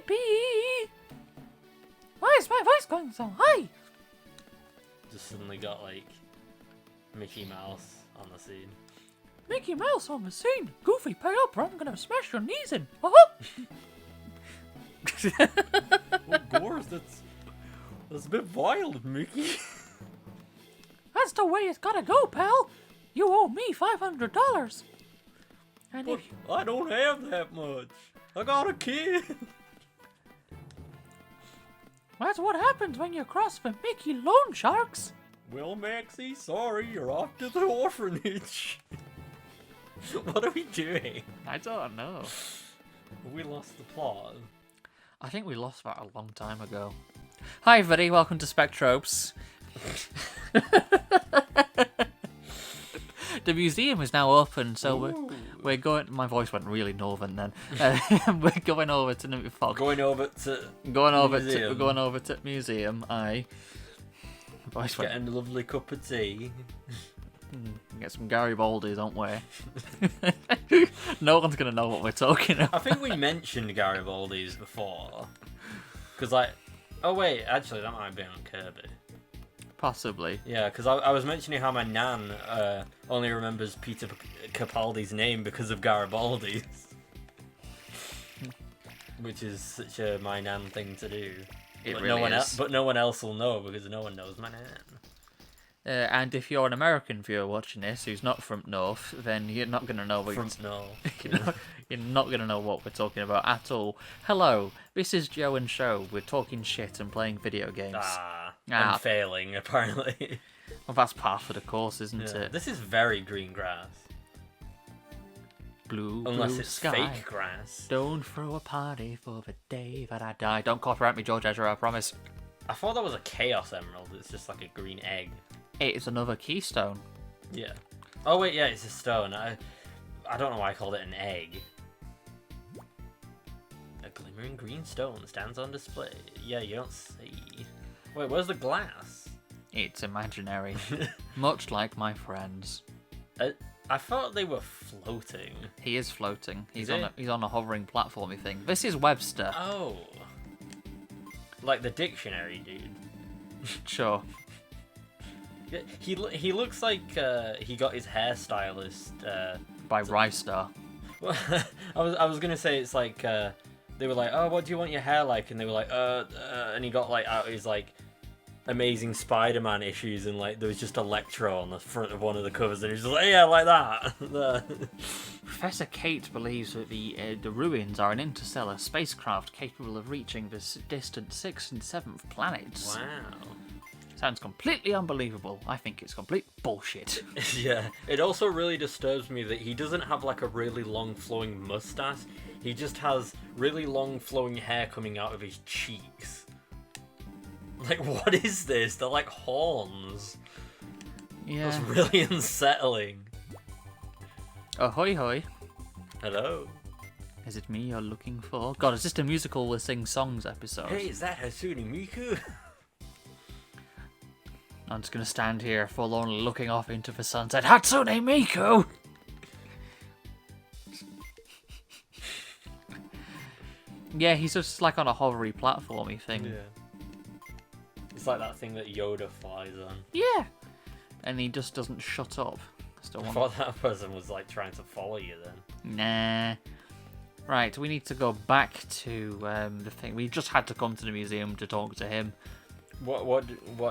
Yippee! Why is my voice going so high? Just suddenly got like Mickey Mouse on the scene. Mickey Mouse on the scene. Goofy, pay up or I'm gonna smash your knees in. Oh, Gores, that's a bit wild, Mickey. that's the way it's gotta go, pal. You owe me $500. And But if I don't have that much. I got a kid. that's what happens when you cross the Mickey loan sharks. Well, Maxie, sorry, you're off to the orphanage. What are we doing? I don't know. We lost the plot. I think we lost that a long time ago. Hi, everybody. Welcome to Spectrobes. The museum is now open, so we're going. My voice went really northern then. We're going over to the Going over to museum. Voice went. getting a lovely cup of tea. Get some Garibaldi, don't we? No one's gonna know what we're talking about. I think we mentioned Garibaldi's before. Because like, oh wait, actually that might be on Kirby. Possibly. Yeah, because I was mentioning how my nan only remembers Peter Capaldi's name because of Garibaldi's. Which is such a my nan thing to do. It really is. But no one else will know because no one knows my nan. And if you're an American viewer watching this who's not from North, then you're not going to know what you're not going to know what we're talking about at all. Hello, this is Joe and Show. We're talking shit and playing video games. And failing apparently. Well, that's part of the course, isn't it? This is very green grass. Unless blue it's sky. fake grass. Don't throw a party for the day that I die. Don't copyright me, George Ezra, I promise. I thought that was a Chaos Emerald. It's just like a green egg. It's another keystone. Yeah. Oh wait, yeah, it's a stone. I don't know why I called it an egg. A glimmering green stone stands on display. Yeah, you don't see. Wait, where's the glass? It's imaginary. Much like my friends. I thought they were floating. He is floating. He's Is on a hovering platformy thing. This is Webster. Oh. Like the dictionary, dude. Sure. Yeah, he looks like he got his hairstylist By Rystar. Well, I was gonna say it's like they were like, oh, what do you want your hair like? And they were like, and he got like out his like Amazing Spider-Man issues, and like there was just Electro on the front of one of the covers, and he's just like, yeah, like that. Professor Kate believes that the ruins are an interstellar spacecraft capable of reaching the distant 6th and 7th planets. Wow. Sounds completely unbelievable. I think it's complete bullshit. Yeah. It also really disturbs me that he doesn't have like a really long flowing mustache. He just has really long flowing hair coming out of his cheeks. Like, what is this? They're like horns. Yeah. That's really unsettling. Ahoy hoy. Hello. Is it me you're looking for? God, is this a musical with sing songs episode? Hey, is that Hatsune Miku? I'm just gonna stand here forlornly looking off into the sunset. Hatsune Miku! Yeah, he's just like on a hovery platformy thing. Yeah. It's like that thing that Yoda flies on. Yeah. And he just doesn't shut up. I thought that person was like trying to follow you then. Nah. Right, we need to go back to the thing. We just had to come to the museum to talk to him. What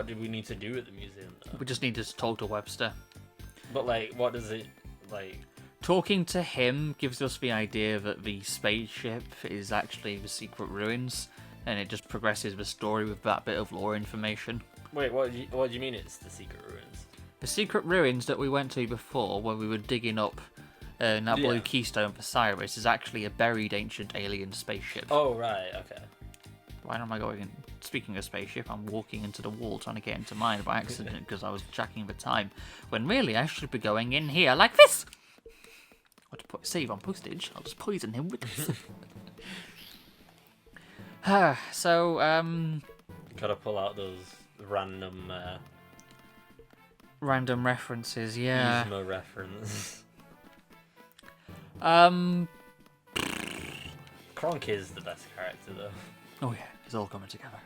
did we need to do at the museum though? We just need to talk to Webster. But like, what does it like? Talking to him gives us the idea that the spaceship is actually the secret ruins, and it just progresses the story with that bit of lore information. Wait, what do you mean it's the secret ruins? The secret ruins that we went to before, when we were digging up that blue keystone for Cyrus, is actually a buried ancient alien spaceship. Oh, right, okay. Why am I going in? Speaking of spaceship, I'm walking into the wall trying to get into mine by accident because I was checking the time, when really I should be going in here like this! Or to save on postage, I'll just poison him with this. Gotta pull out those random random references, yeah. Gizmo reference. Kronk is the best character, though. Oh yeah, it's all coming together.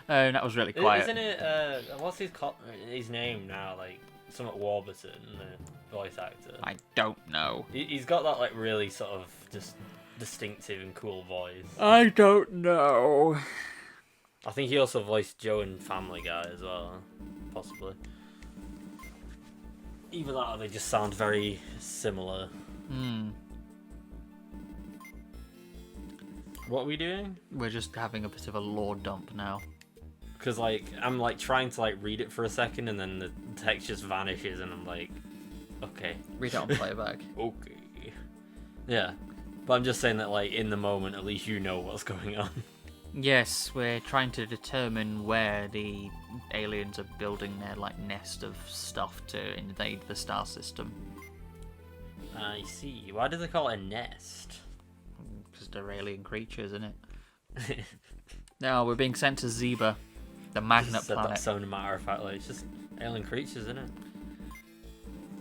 That was really quiet. Isn't it? What's his name now? Like somewhat Warburton, the voice actor. I don't know. He's got that like really sort of just distinctive and cool voice. I don't know. I think he also voiced Joe in Family Guy as well, possibly. Either that or they just sound very similar. What are we doing? We're just having a bit of a lore dump now. Because like I'm like trying to like read it for a second and then the text just vanishes and I'm like, okay. Read it on playback. Okay. Yeah. But I'm just saying that like in the moment at least you know what's going on. Yes, we're trying to determine where the aliens are building their like nest of stuff to invade the star system. I see. Why do they call it a nest? Because they're alien creatures, isn't it? No, we're being sent to Zeba, the magnet said planet. That so matter of fact, like it's just alien creatures, isn't it?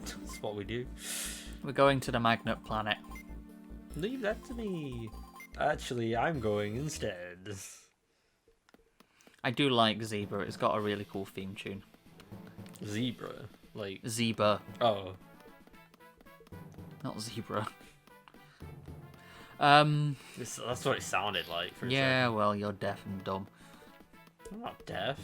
That's what we do. We're going to the magnet planet. Leave that to me. Actually, I'm going instead. I do like Zebra. It's got a really cool theme tune. Zebra, like Zeba, oh, not zebra. that's what it sounded like. For a Yeah, second. well, you're deaf and dumb. I'm not deaf.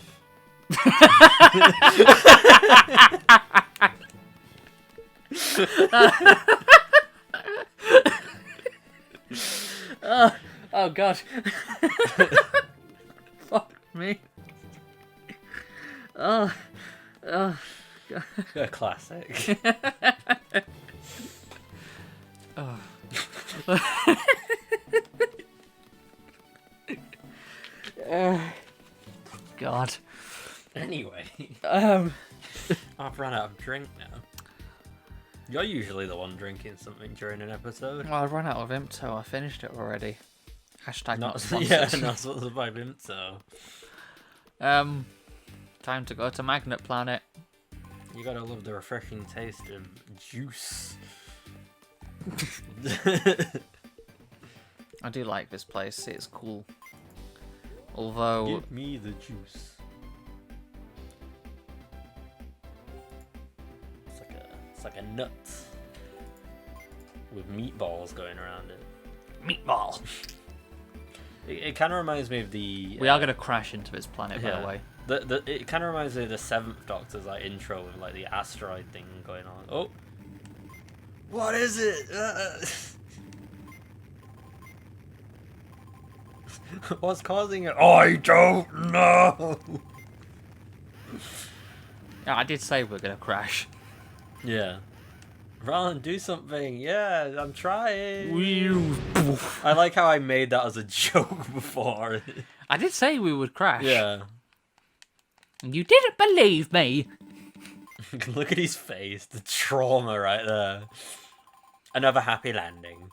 Oh god. Fuck me. Oh god. A classic. Oh. God. Anyway, Um. I've run out of drink now. You're usually the one drinking something during an episode. Well, I've run out of Imto. I finished it already. Hashtag not Not sponsored. yeah, not sponsored by Vimto. Time to go to Magnet Planet. You gotta love the refreshing taste of juice. I do like this place. It's cool. Although Give me the juice. It's like a nut with meatballs going around it. meatball. It kind of reminds me of the. We are gonna crash into this planet, by the yeah. way. It kind of reminds me of the Seventh Doctor's like intro with like the asteroid thing going on. Oh, what is it? What's causing it? I don't know. Yeah, I did say we're gonna crash. Yeah. Ron, do something. Yeah, I'm trying. Whew. I like how I made that as a joke before. I did say we would crash. Yeah. You didn't believe me. Look at his face. The trauma right there. Another happy landing.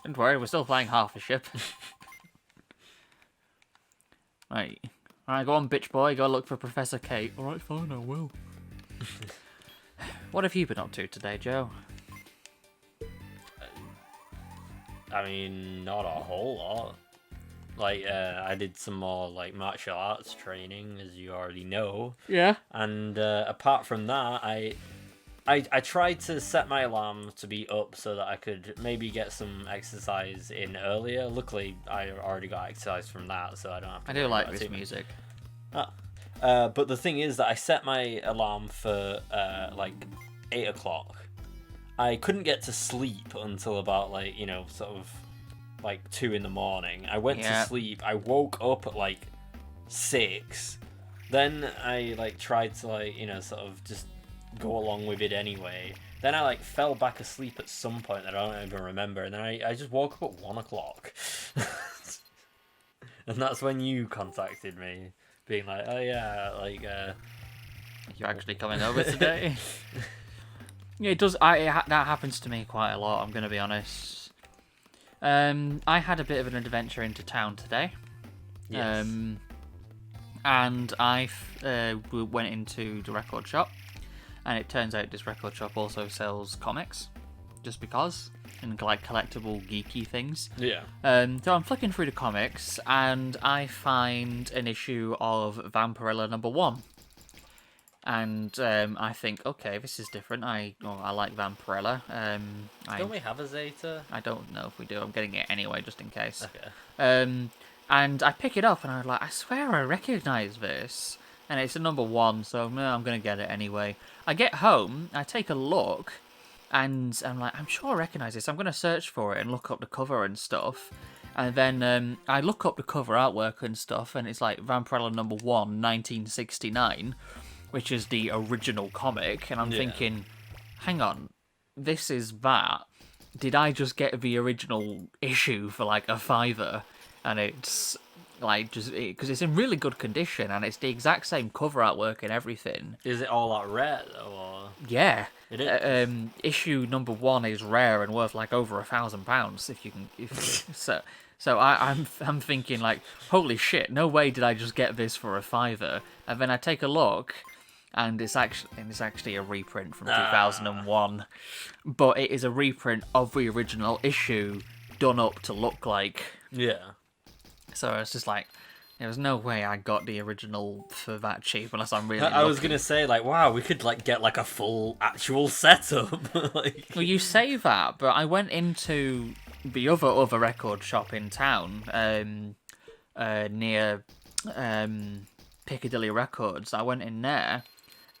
Don't worry, we're still flying half a ship. Right. Alright, go on, bitch boy. Go look for Professor Kate. Alright, fine, I will. What have you been up to today, Joe? I mean, not a whole lot. Like, I did some more, like, martial arts training, as you already know. Yeah. And apart from that, I tried to set my alarm to be up so that I could maybe get some exercise in earlier. Luckily, I already got exercise from that, so I don't have to I do worry like about this it. music. But the thing is that I set my alarm for, like, 8 o'clock. I couldn't get to sleep until about, like, you know, sort of, like, 2 in the morning. I went to sleep. I woke up at, like, 6. Then I, like, tried to, like, you know, sort of just go along with it anyway. Then I like fell back asleep at some point that I don't even remember, and then I just woke up at 1 o'clock. And that's when you contacted me, being like, oh yeah, like You're actually coming over today? Yeah, it does. That happens to me quite a lot, I'm gonna be honest. I had a bit of an adventure into town today. yes. And I went into the record shop. And it turns out this record shop also sells comics. just because, and like collectible geeky things. Yeah. So I'm flicking through the comics, and I find an issue of Vampirella #1. And I think, okay, this is different. I like Vampirella. Don't we have a Zeta? I don't know if we do. I'm getting it anyway, just in case. Okay. And I pick it up, and I'm like, I swear I recognise this. And it's a #1, so no, I'm going to get it anyway. I get home, I take a look, and I'm like, I'm sure I recognise this. I'm going to search for it and look up the cover and stuff. And then I look up the cover artwork and stuff, and it's like Vampirella #1, 1969. Which is the original comic, and I'm thinking, hang on, this is that. Did I just get the original issue for like a £5? And it's like because it's in really good condition, and it's the exact same cover artwork and everything. Is it all that rare though? Or... Yeah, it is. Issue #1 is rare and worth like over £1,000 if you can. So I'm thinking like, holy shit, no way did I just get this for a £5? And then I take a look. And it's actually a reprint from 2001, but it is a reprint of the original issue done up to look like. Yeah. So it's just like, there was no way I got the original for that cheap unless I'm really. I was gonna say like, wow, we could like get like a full actual setup. Like... Well, you say that, but I went into the other record shop in town, near Piccadilly Records. I went in there.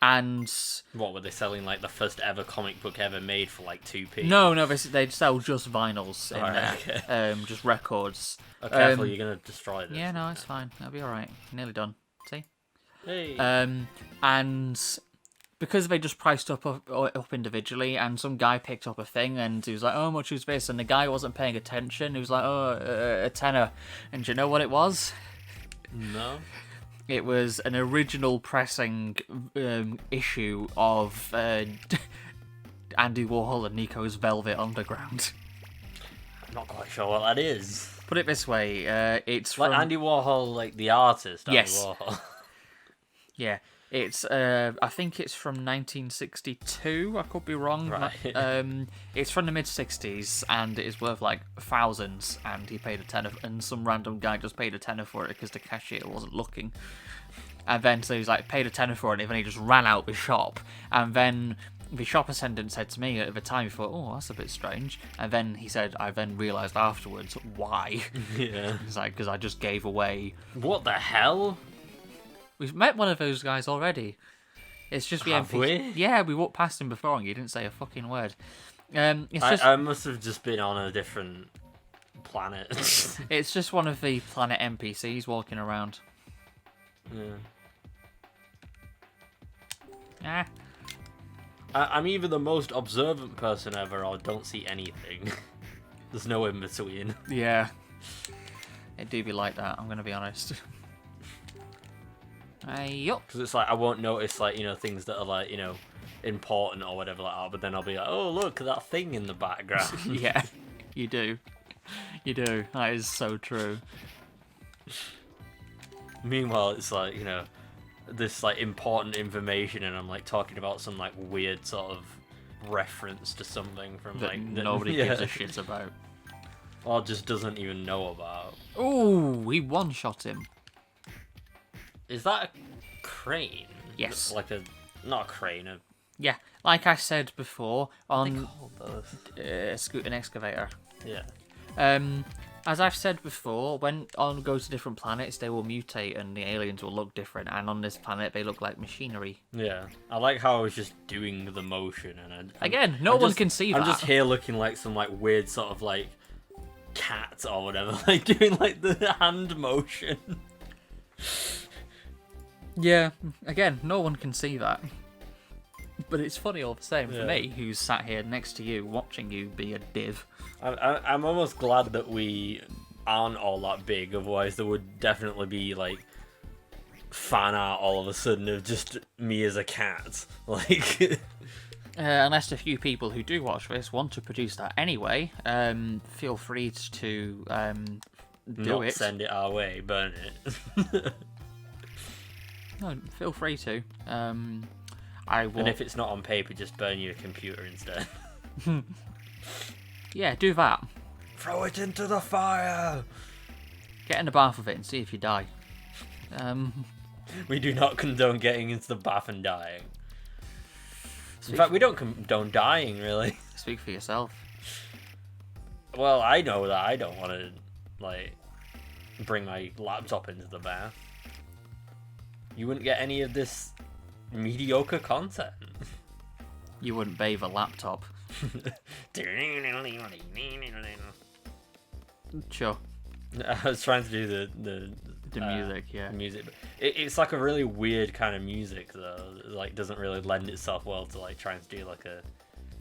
And what were they selling? Like the first ever comic book ever made for like 2p? No, they'd sell just vinyls in there, okay. Just records. Oh, careful, you're gonna destroy this. Yeah, no, it's fine. I'll be all right. Nearly done. See? Hey. And because they just priced up individually, and some guy picked up a thing, and he was like, "Oh, how much is this?" And the guy wasn't paying attention. He was like, "Oh, a tenner." And do you know what it was? No. It was an original pressing issue of Andy Warhol and Nico's Velvet Underground. I'm not quite sure what that is. Put it this way, it's like from... Andy Warhol, like the artist. Yes. Andy Warhol. Yeah, it's I think it's from 1962. I could be wrong. Right. It's from the mid '60s, and it is worth like thousands. And he paid a tenner, and some random guy just paid a tenner for it because the cashier wasn't looking. And then so he's like paid a tenner for it, and then he just ran out the shop. And then the shop attendant said to me at the time, he thought, "Oh, that's a bit strange." And then he said, "I then realised afterwards why." Yeah. It's like because I just gave away. What the hell? We've met one of those guys already. It's just the Have we? Yeah, we walked past him before and he didn't say a fucking word. I must have just been on a different planet. It's just one of the planet NPCs walking around. Yeah. I'm either the most observant person ever or don't see anything. There's no in between. Yeah. It do be like that, I'm going to be honest. Yup. Because it's like, I won't notice, like, things that are, like, important or whatever like that, but then I'll be like, oh, look at that thing in the background. Yeah, you do. You do. That is so true. Meanwhile, it's like, this, like, important information, and I'm, like, talking about some, like, weird sort of reference to something from, that like... nobody gives a shit about. Or just doesn't even know about. Ooh, he one-shot him. Is that a crane? Yes. Like not a crane, Yeah, like I said before, what are they on called those? an excavator. Yeah. As I've said before, when on go to different planets, they will mutate and the aliens will look different. And on this planet, they look like machinery. Yeah, I like how I was just doing the motion, and Again, no one can see that. I'm just here looking like some like weird sort of like cat or whatever, like doing like the hand motion. Yeah, again, no one can see that. But it's funny all the same for me, who's sat here next to you, watching you be a div. I'm almost glad that we aren't all that big, otherwise there would definitely be, like, fan art all of a sudden of just me as a cat. Like... Unless a few people who do watch this want to produce that anyway, feel free to do it. Send it our way, burn it. No, feel free to. I will... And if it's not on paper, just burn your computer instead. Yeah, do that. Throw it into the fire. Get in the bath with it and see if you die. We do not condone getting into the bath and dying. In fact, we don't condone dying, really. Speak for yourself. Well, I know that I don't want to, like, bring my laptop into the bath. You wouldn't get any of this mediocre content. You wouldn't bathe a laptop. Sure. I was trying to do the music, yeah. Music. It's like a really weird kind of music, though. It, like, doesn't really lend itself well to, like, trying to do, like, a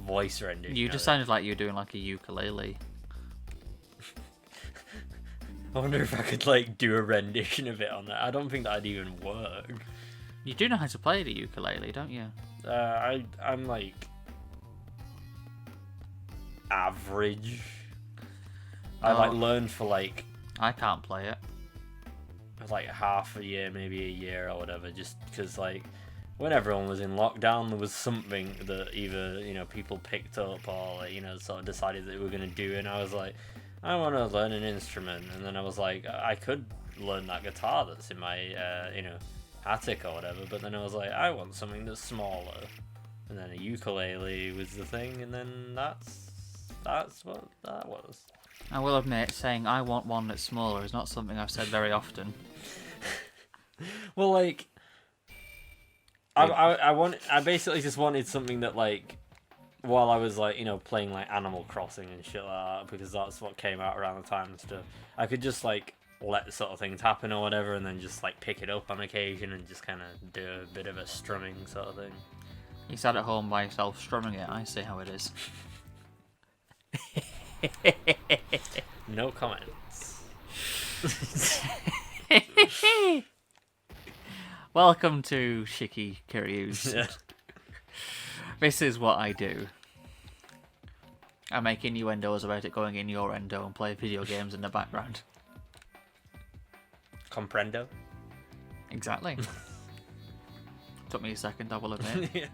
voice rendition. You just sounded like you were doing, like, a ukulele. I wonder if I could, like, do a rendition of it on that. I don't think that'd even work. You do know how to play the ukulele, don't you? I'm, like, average. I, like, learned for, like... I can't play it. Like, half a year, maybe a year or whatever, just because, like, when everyone was in lockdown, there was something that either, you know, people picked up or, like, you know, sort of decided that they were going to do, and I was like, I want to learn an instrument, and then I was like, I could learn that guitar that's in my, you know, attic or whatever, but then I was like, I want something that's smaller, and then a ukulele was the thing, and then that's what that was. I will admit, saying I want one that's smaller is not something I've said very often. Well, like, I basically just wanted something that, like, while I was, like, you know, playing, like, Animal Crossing and shit like that, because that's what came out around the time and stuff, I could just, like, let sort of things happen or whatever, and then just, like, pick it up on occasion and just kind of do a bit of a strumming sort of thing. You sat at home by yourself strumming it, I see how it is. No comments. Welcome to Shiki Kiryu's. Yeah. This is what I do. I make innuendos about it going in your endo and play video games in the background. Comprendo. Exactly. Took me a second, I will admit. Yeah.